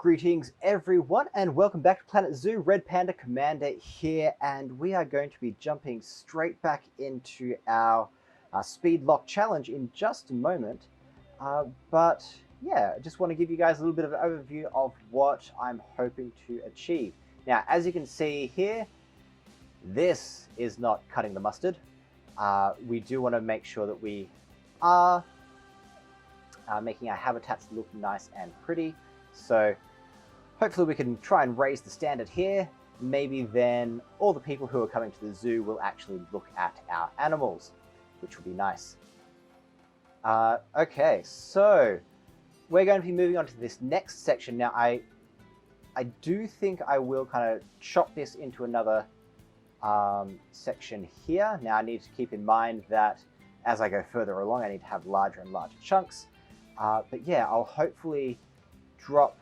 Greetings everyone and welcome back to Planet Zoo. Red Panda Commander here, and we are going to be jumping straight back into our speed lock challenge in just a moment. But yeah, I just want to give you guys a little bit of an overview of what I'm hoping to achieve. Now, as you can see here, this is not cutting the mustard. We do want to make sure that we are making our habitats look nice and pretty. So hopefully we can try and raise the standard here. Maybe then all the people who are coming to the zoo will actually look at our animals, which will be nice. Okay, so we're going to be moving on to this next section. Now, I do think I will kind of chop this into another section here. Now, I need to keep in mind that as I go further along, I need to have larger and larger chunks. But yeah, I'll hopefully drop.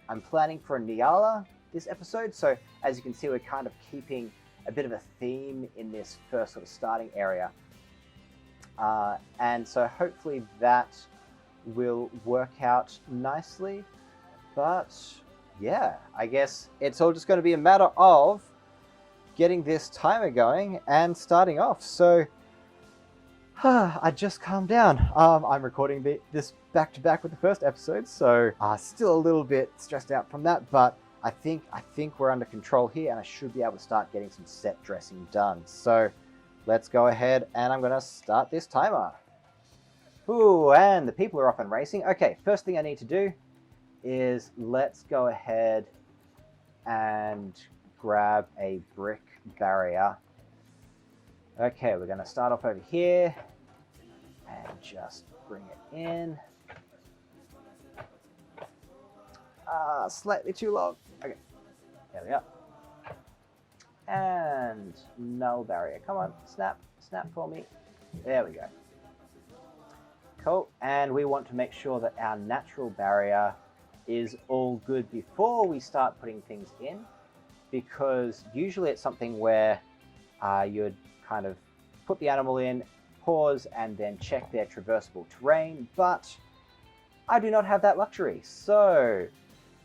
I'm planning for a Nyala this episode, so as you can see, we're kind of keeping a bit of a theme in this first sort of starting area. And so hopefully that will work out nicely. But yeah, I guess it's all just going to be a matter of getting this timer going and starting off. So I just calmed down. I'm recording this back to back with the first episode, so still a little bit stressed out from that, but I think we're under control here, and I should be able to start getting some set dressing done. So let's go ahead, and I'm going to start this timer. Ooh, and the people are off and racing. Okay, first thing I need to do is let's go ahead and grab a brick barrier. Okay, we're going to start off over here and just bring it in. Slightly too long. Okay, there we go. And null barrier. Come on, snap for me. There we go. Cool. And we want to make sure that our natural barrier is all good before we start putting things in, because usually it's something where you'd kind of put the animal in, pause, and then check their traversable terrain, but I do not have that luxury. So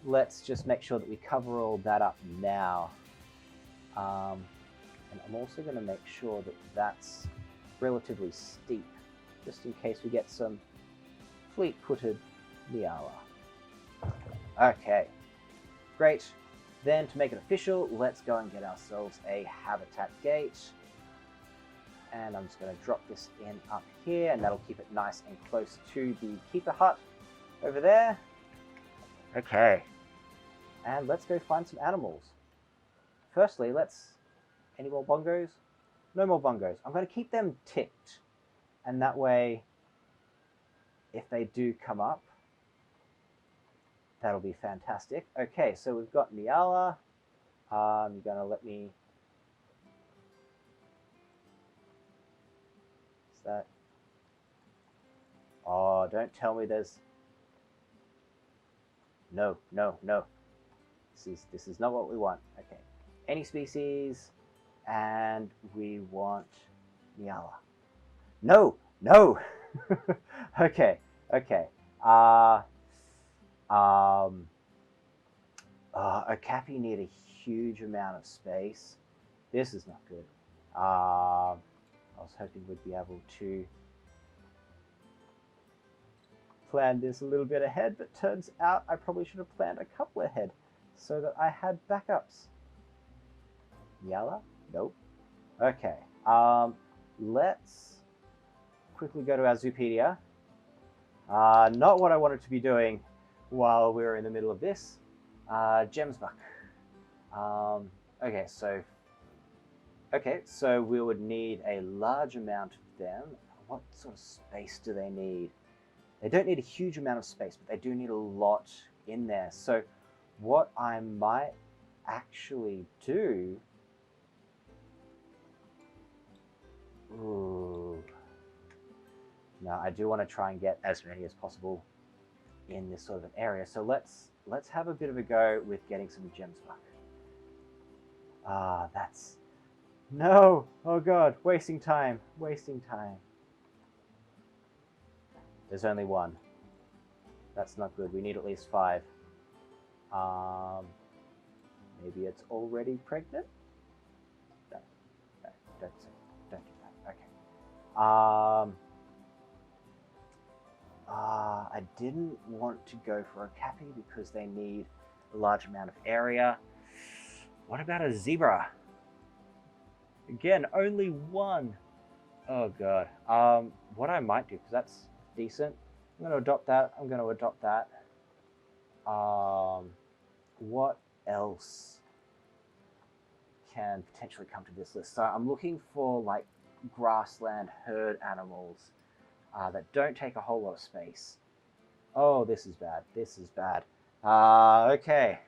let's just make sure that we cover all that up now. And I'm also going to make sure that that's relatively steep, just in case we get some fleet-footed Nyala. Okay, great. Then to make it official, let's go and get ourselves a habitat gate. And I'm just going to drop this in up here, and that'll keep it nice and close to the keeper hut over there. Okay. And let's go find some animals. Firstly, any more bongos? No more bongos. I'm going to keep them ticked. And that way, if they do come up, that'll be fantastic. Okay, so we've got Nyala. You're going to let me... Is that... Oh, don't tell me there's... No. This is not what we want. Okay. Any species, and we want Nyala. No. Okay. Okapi need a huge amount of space. This is not good. I was hoping we'd be able to plan this a little bit ahead, but turns out I probably should have planned a couple ahead so that I had backups. Nyala? Nope. Okay. Let's quickly go to our Zoopedia. Not what I wanted to be doing while we were in the middle of this. Gemsbuck. Okay, so we would need a large amount of them. What sort of space do they need? They don't need a huge amount of space, but they do need a lot in there. So what I might actually do... Ooh. No, I do want to try and get as many as possible in this sort of an area. So let's have a bit of a go with getting some Gemsbuck. That's... No! Oh god, wasting time. There's only one. That's not good. We need at least 5. Maybe it's already pregnant? No, no, don't do that. Okay. I didn't want to go for a cappy because they need a large amount of area. What about a zebra? Again, only one. Oh god. What I might do, because that's decent. I'm going to adopt that. I'm going to adopt that. What else can potentially come to this list? So I'm looking for like grassland herd animals that don't take a whole lot of space. Oh, this is bad. This is bad. Okay.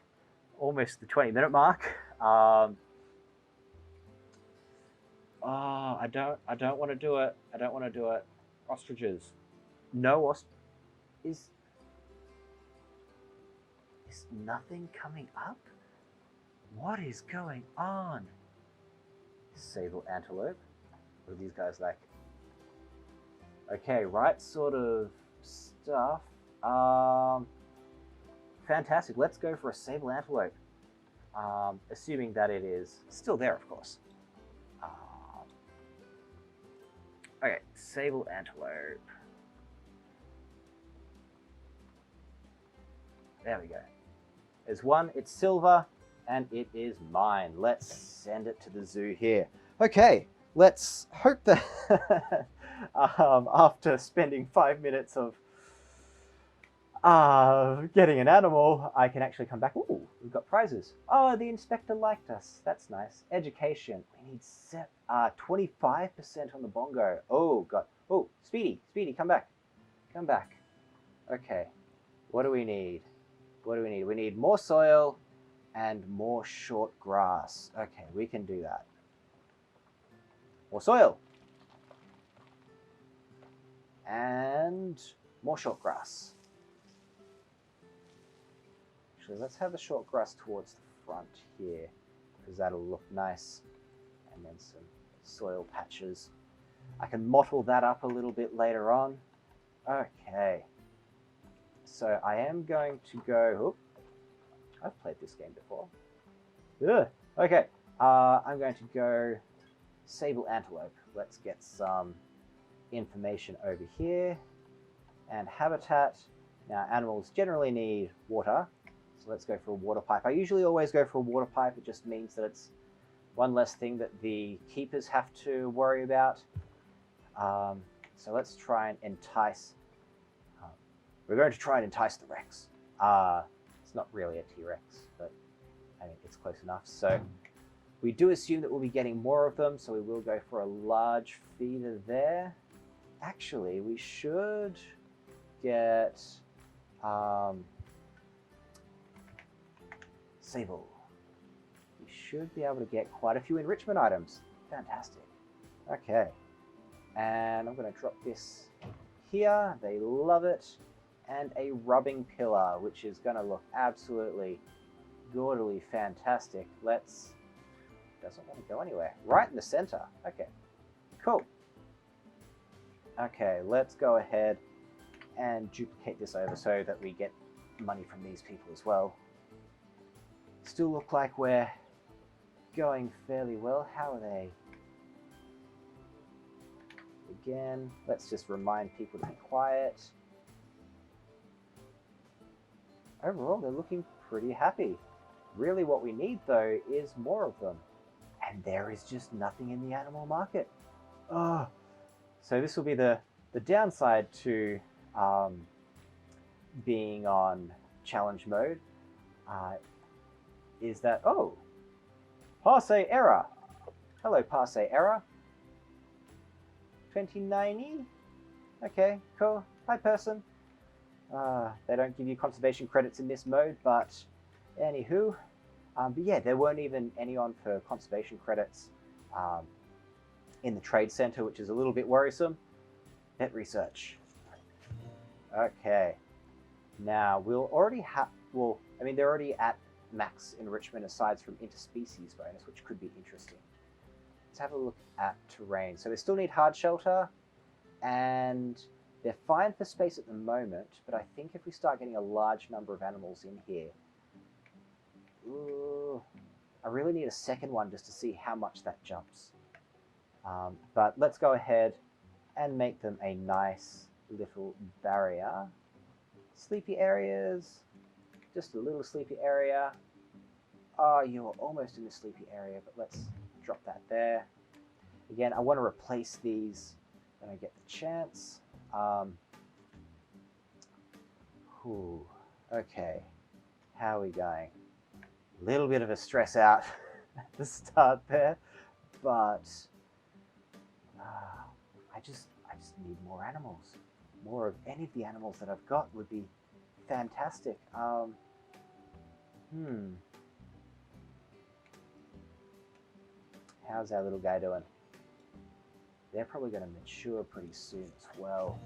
Almost the 20-minute mark. I don't want to do it. I don't want to do it. Ostriches. No is nothing coming up? What is going on? Sable Antelope. What are these guys like? Okay, right sort of stuff. Fantastic. Let's go for a Sable Antelope. Assuming that it is still there, of course. Okay, Sable Antelope. There we go. There's one, it's silver, and it is mine. Let's send it to the zoo here. Okay, let's hope that after spending 5 minutes of getting an animal, I can actually come back. Ooh, we've got prizes. Oh, the inspector liked us. That's nice. Education. We need 25% on the bongo. Oh, God. Oh, Speedy, come back. Come back. Okay. What do we need? What do we need? We need more soil and more short grass. Okay, we can do that. More soil. And more short grass. Actually, let's have the short grass towards the front here, because that'll look nice. And then some soil patches. I can mottle that up a little bit later on. Okay. So I am going to go... I've played this game before. Ugh. Okay. I'm going to go Sable Antelope. Let's get some information over here. And habitat. Now, animals generally need water. So let's go for a water pipe. I usually always go for a water pipe. It just means that it's one less thing that the keepers have to worry about. So let's try and entice... we're going to try and entice the Rex. It's not really a T-Rex, but I mean, it's close enough. So we do assume that we'll be getting more of them, so we will go for a large feeder there. Actually, we should get Sable. We should be able to get quite a few enrichment items. Fantastic. Okay. And I'm going to drop this here. They love it. And a rubbing pillar, which is going to look absolutely gaudily fantastic. Doesn't want to go anywhere. Right in the center. Okay, cool. Okay, let's go ahead and duplicate this over so that we get money from these people as well. Still look like we're going fairly well. How are they? Again, let's just remind people to be quiet. Overall, they're looking pretty happy. Really what we need, though, is more of them. And there is just nothing in the animal market. Oh. So this will be the downside to being on challenge mode, is that, oh, Parse error. Hello, Parse error. 2090? Okay, cool. Hi, person. They don't give you conservation credits in this mode, but anywho. But yeah, there weren't even any on for conservation credits in the trade center, which is a little bit worrisome. Vet research. Okay. Now, we'll already have... Well, I mean, they're already at max enrichment aside from interspecies bonus, which could be interesting. Let's have a look at terrain. So they still need hard shelter, and they're fine for space at the moment, but I think if we start getting a large number of animals in here, really need a second one just to see how much that jumps. But let's go ahead and make them a nice little barrier. Sleepy areas, just a little sleepy area. Oh, you're almost in the sleepy area, but let's drop that there. Again, I want to replace these when I get the chance. Okay, how are we going? A little bit of a stress out at the start there, but I just need more animals. More of any of the animals that I've got would be fantastic. How's our little guy doing? They're probably going to mature pretty soon as well.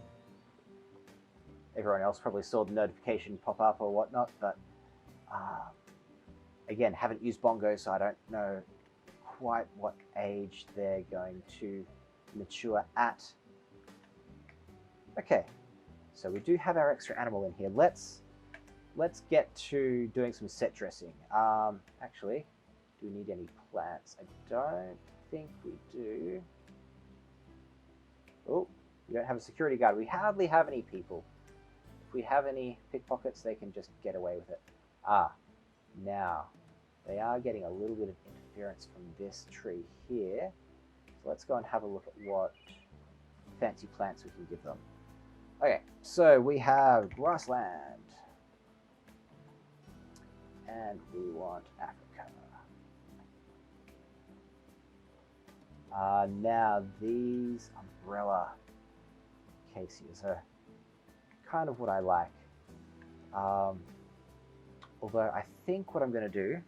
Everyone else probably saw the notification pop up or whatnot, but again, haven't used bongos, so I don't know quite what age they're going to mature at. Okay, so we do have our extra animal in here. Let's get to doing some set dressing. Actually, do we need any plants? I don't think we do. Oh, we don't have a security guard. We hardly have any people. If we have any pickpockets, they can just get away with it. Now, they are getting a little bit of interference from this tree here. So let's go and have a look at what fancy plants we can give them. Okay, so we have grassland. And we want Africa. Now these umbrella cases are kind of what I like. Although I think what I'm going to do,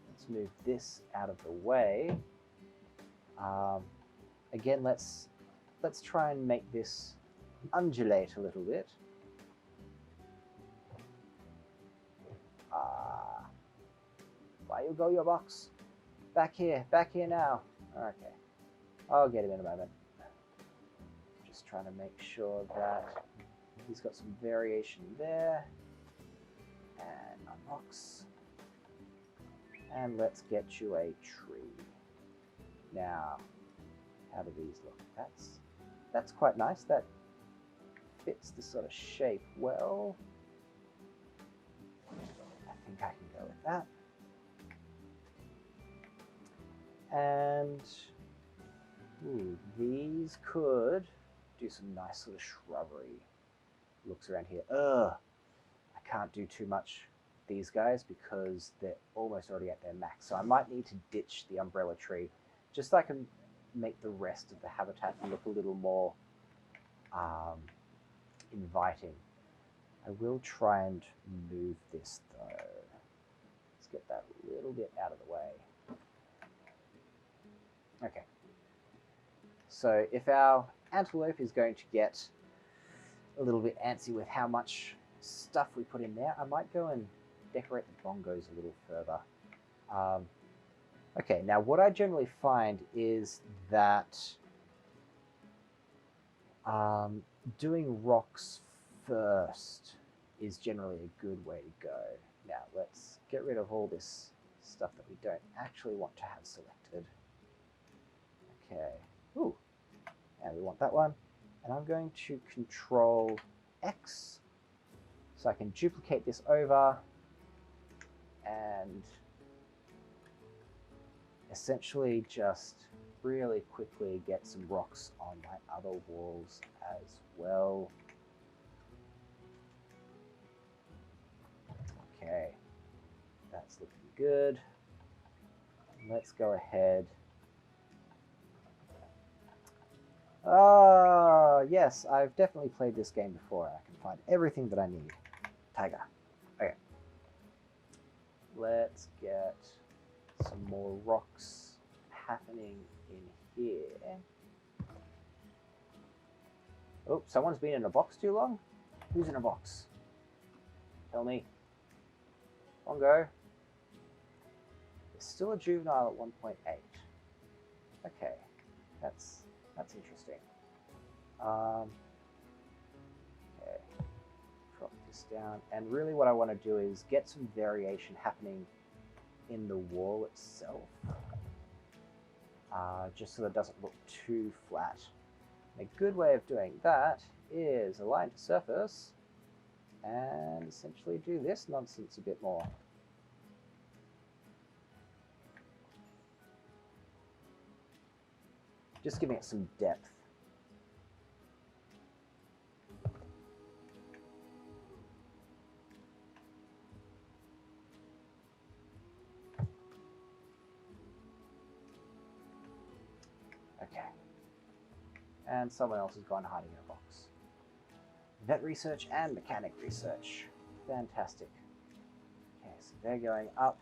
let's move this out of the way. Again, let's try and make this undulate a little bit. Why you go your box? Back here now. Okay, I'll get him in a moment. Just trying to make sure that he's got some variation there. And unbox. And let's get you a tree. Now, how do these look? That's quite nice. That fits the sort of shape well. I think I can go with that. And these could do some nice sort of shrubbery looks around here. I can't do too much with these guys because they're almost already at their max. So I might need to ditch the umbrella tree just so I can make the rest of the habitat look a little more inviting. I will try and move this though. Let's get that a little bit out of the way. Okay. So if our antelope is going to get a little bit antsy with how much stuff we put in there, I might go and decorate the bongos a little further. Okay, now what I generally find is that doing rocks first is generally a good way to go. Now let's get rid of all this stuff that we don't actually want to have selected. Okay, and we want that one. And I'm going to control X so I can duplicate this over and essentially just really quickly get some rocks on my other walls as well. Okay, that's looking good. Let's go ahead. Yes, I've definitely played this game before. I can find everything that I need. Tiger. Okay. Let's get some more rocks happening in here. Oh, someone's been in a box too long? Who's in a box? Tell me. Bongo. There's still a juvenile at 1.8. Okay, that's interesting. Okay, drop this down. And really what I want to do is get some variation happening in the wall itself, just so that it doesn't look too flat. And a good way of doing that is align to surface and essentially do this nonsense a bit more. Just giving it some depth. Okay. And someone else has gone hiding in a box. Vet research and mechanic research. Fantastic. Okay, so they're going up.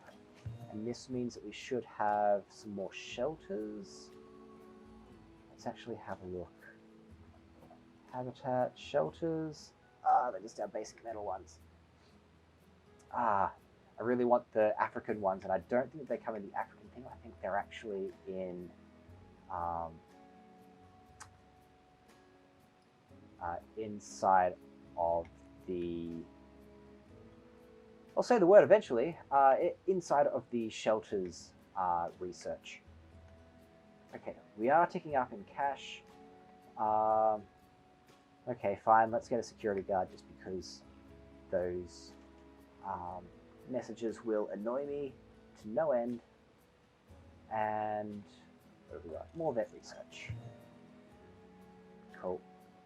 And this means that we should have some more shelters. Let's actually have a look. Habitat, shelters. They're just our basic metal ones. I really want the African ones, and I don't think they come in the African thing. I think they're actually in inside of the... I'll say the word eventually. Inside of the shelters research. Okay, we are ticking up in cash. Okay, fine. Let's get a security guard just because those messages will annoy me to no end. And what have we got? More vet research. Cool.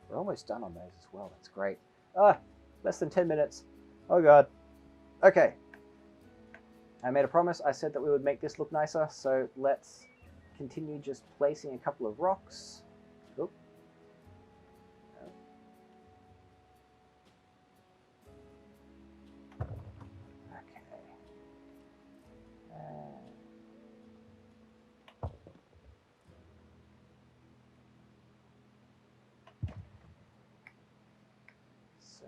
We're almost done on those as well. That's great. Less than 10 minutes. Oh god. Okay. I made a promise. I said that we would make this look nicer, so let's continue just placing a couple of rocks. Oop. Okay. So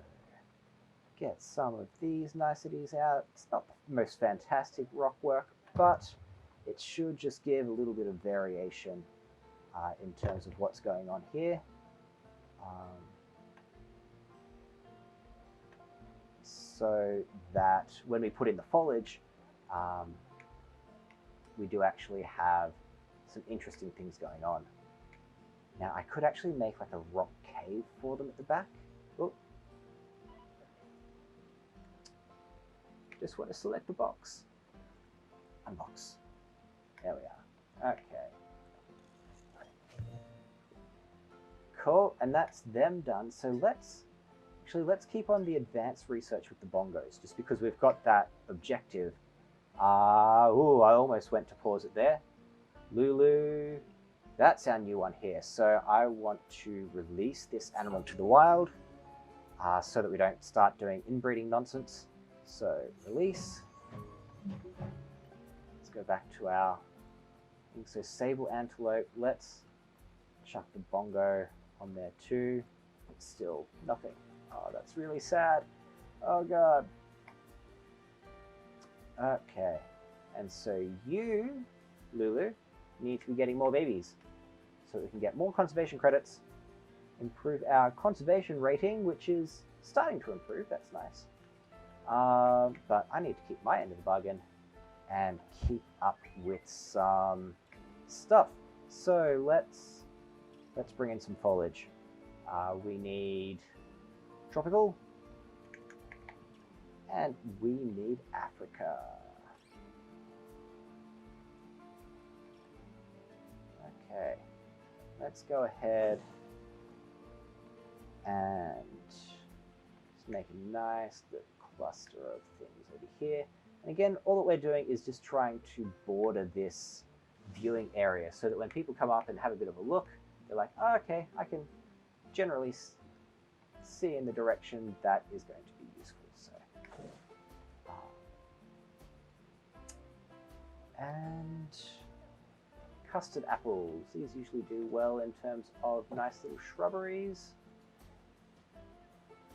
get some of these niceties out. It's not the most fantastic rock work, but it should just give a little bit of variation in terms of what's going on here. So that when we put in the foliage, we do actually have some interesting things going on. Now I could actually make like a rock cave for them at the back. Oop. Just want to select the box. Unbox. There we are. Okay. Cool, and that's them done. So let's keep on the advanced research with the bongos, just because we've got that objective. I almost went to pause it there. Lulu, that's our new one here. So I want to release this animal to the wild, so that we don't start doing inbreeding nonsense. So release. Let's go back to our thing. So Sable Antelope, let's chuck the bongo on there too. It's still nothing. Oh, that's really sad. Oh god. Okay. And so you, Lulu, need to be getting more babies so that we can get more conservation credits, improve our conservation rating, which is starting to improve. That's nice. But I need to keep my end of the bargain and keep up with some stuff. So let's bring in some foliage. We need tropical, and we need Africa. Okay, let's go ahead and just make a nice little cluster of things over here. And again, all that we're doing is just trying to border this viewing area so that when people come up and have a bit of a look, they're like, oh, okay, I can generally see in the direction that is going to be useful. So, and custard apples. These usually do well in terms of nice little shrubberies.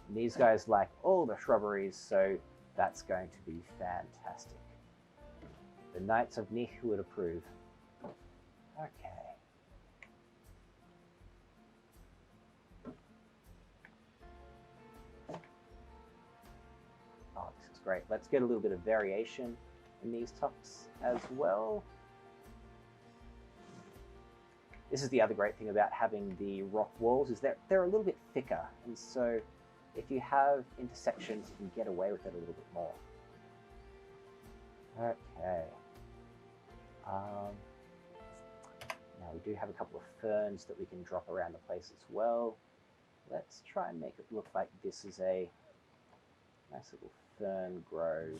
And these guys like all the shrubberies, so that's going to be fantastic. The Knights of Nich would approve. Okay. Oh, this is great. Let's get a little bit of variation in these tufts as well. This is the other great thing about having the rock walls, is that they're a little bit thicker, and so if you have intersections, you can get away with it a little bit more. Okay. Now we do have a couple of ferns that we can drop around the place as well. Let's try and make it look like this is a nice little fern grove.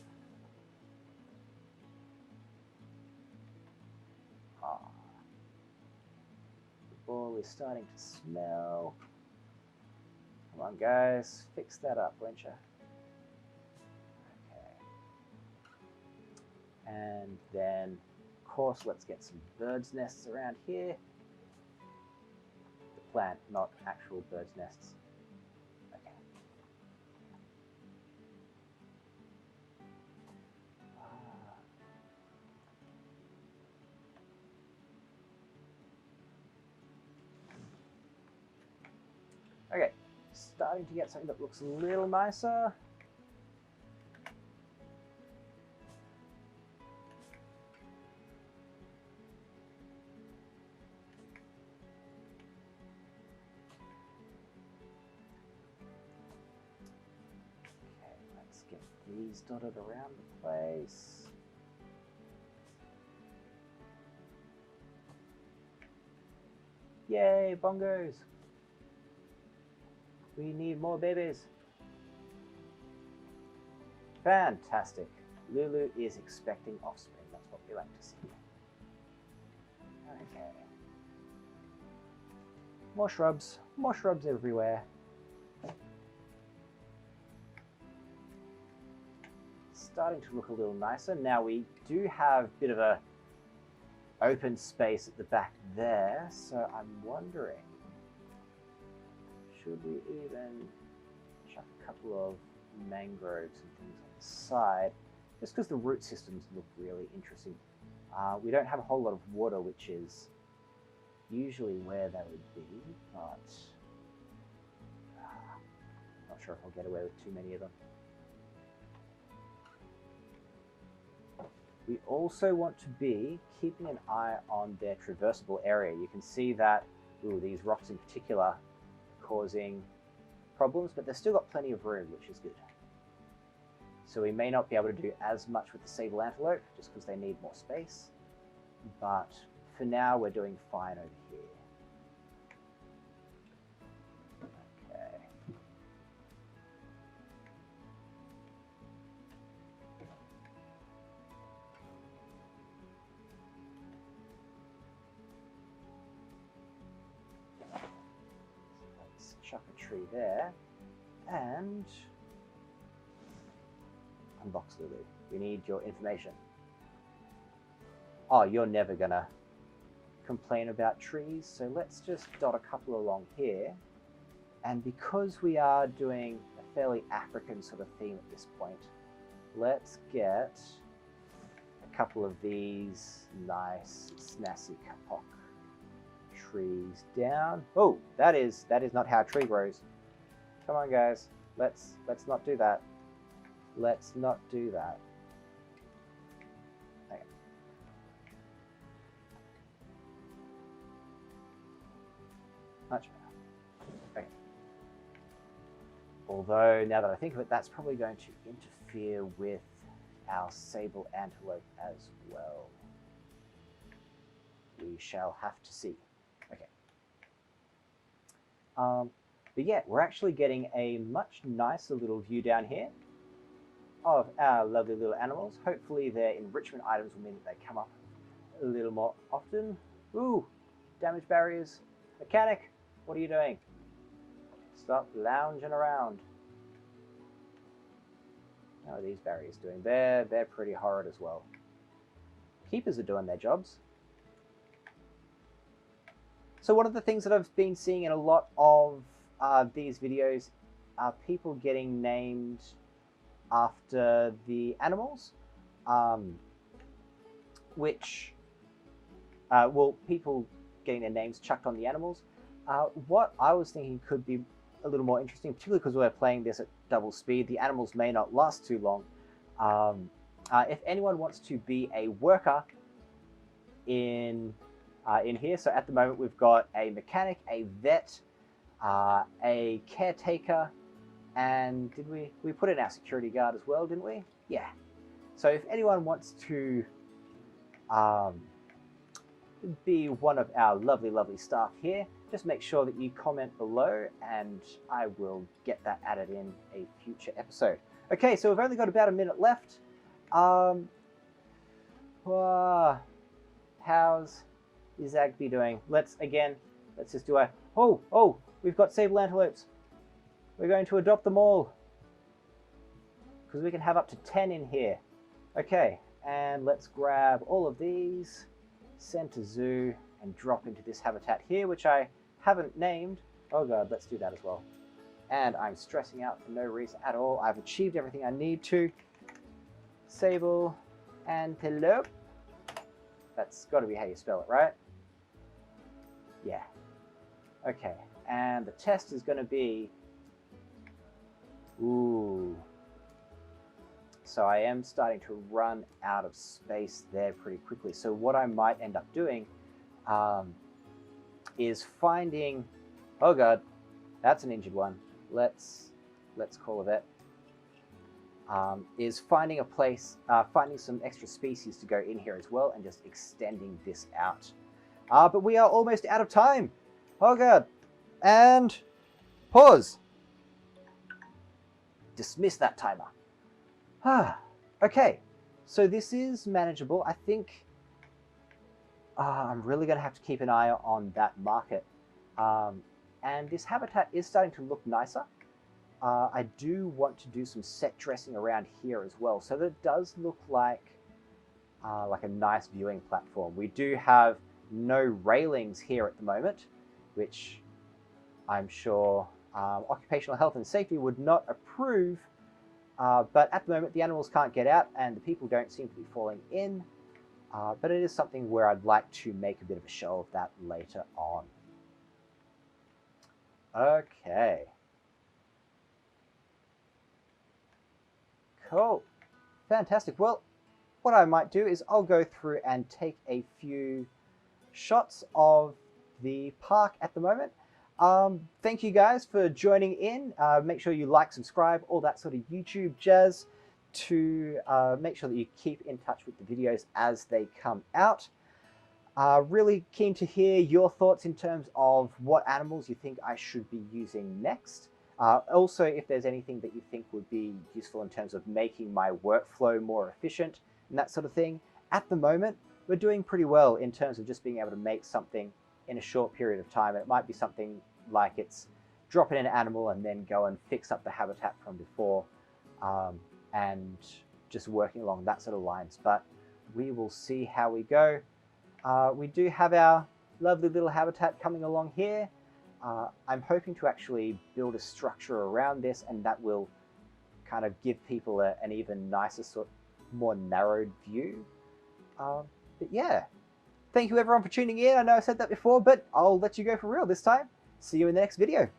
The ball is starting to smell. Come on, guys, fix that up, won't you? Okay. And then, of course, let's get some birds' nests around here. The plant, not actual birds' nests. Okay. Okay, starting to get something that looks a little nicer. Okay, let's get these dotted around the place. Yay, bongos! We need more babies. Fantastic. Lulu is expecting offspring. That's what we like to see. Okay. More shrubs. More shrubs everywhere. Starting to look a little nicer. Now we do have a bit of a open space at the back there, so I'm wondering, should we even chuck a couple of mangroves and things on the side, just because the root systems look really interesting. We don't have a whole lot of water, which is usually where they would be, but not sure if I'll get away with too many of them. We also want to be keeping an eye on their traversable area. You can see that, ooh, these rocks in particular are causing problems, but they've still got plenty of room, which is good. So we may not be able to do as much with the Sable Antelope, just because they need more space, but for now we're doing fine over here. Okay. Let's chuck a tree there, and unbox Lulu. We need your information. Oh, you're never gonna complain about trees, so let's just dot a couple along here. And because we are doing a fairly African sort of theme at this point, let's get a couple of these nice snazzy kapok trees down. Oh, that is not how a tree grows. Come on, guys, let's not do that. Let's not do that. Okay. Much better. Okay. Although, now that I think of it, that's probably going to interfere with our Sable Antelope as well. We shall have to see. Okay. But yeah, we're actually getting a much nicer little view down here of our lovely little animals. Hopefully their enrichment items will mean that they come up a little more often. Ooh, damaged barriers. Mechanic, what are you doing? Stop lounging around. How are these barriers doing? They're pretty horrid as well. Keepers are doing their jobs. So one of the things that I've been seeing in a lot of these videos are people getting named after the animals, well, people getting their names chucked on the animals. What I was thinking could be a little more interesting, particularly because we're playing this at double speed. The animals may not last too long. if anyone wants to be a worker in here, so at the moment we've got a mechanic, a vet, a caretaker, and did we put in our security guard as well, didn't we? Yeah. So if anyone wants to be one of our lovely staff here, just make sure that you comment below and I will get that added in a future episode. Okay, so we've only got about a minute left. How's Izagby doing? Let's just do a... Oh, we've got Sable Antelopes. We're going to adopt them all, because we can have up to 10 in here. Okay, and let's grab all of these, send to zoo, and drop into this habitat here, which I haven't named. Oh god, let's do that as well. And I'm stressing out for no reason at all. I've achieved everything I need to. Sable Antelope. That's got to be how you spell it, right? Yeah. Okay, and the test is going to be... Ooh. So I am starting to run out of space there pretty quickly. So what I might end up doing is finding... Oh god, that's an injured one. Let's call a vet. Is finding a place, finding some extra species to go in here as well, and just extending this out. But we are almost out of time. Oh god. And pause. Dismiss that timer. Okay, so this is manageable. I think I'm really going to have to keep an eye on that market. And this habitat is starting to look nicer. I do want to do some set dressing around here as well, so that it does look like a nice viewing platform. We do have no railings here at the moment, which I'm sure Occupational Health and Safety would not approve. But at the moment, the animals can't get out and the people don't seem to be falling in. But it is something where I'd like to make a bit of a show of that later on. Okay. Cool. Fantastic. Well, what I might do is I'll go through and take a few shots of the park at the moment. Thank you guys for joining in. Make sure you like, subscribe, all that sort of YouTube jazz to make sure that you keep in touch with the videos as they come out. Really keen to hear your thoughts in terms of what animals you think I should be using next. Also, if there's anything that you think would be useful in terms of making my workflow more efficient and that sort of thing. At the moment, we're doing pretty well in terms of just being able to make something in a short period of time. It might be something like it's drop in an animal and then go and fix up the habitat from before, and just working along that sort of lines. But we will see how we go. We do have our lovely little habitat coming along here. I'm hoping to actually build a structure around this, and that will kind of give people an even nicer, more narrowed view. But yeah, thank you everyone for tuning in. I know I said that before, but I'll let you go for real this time. See you in the next video.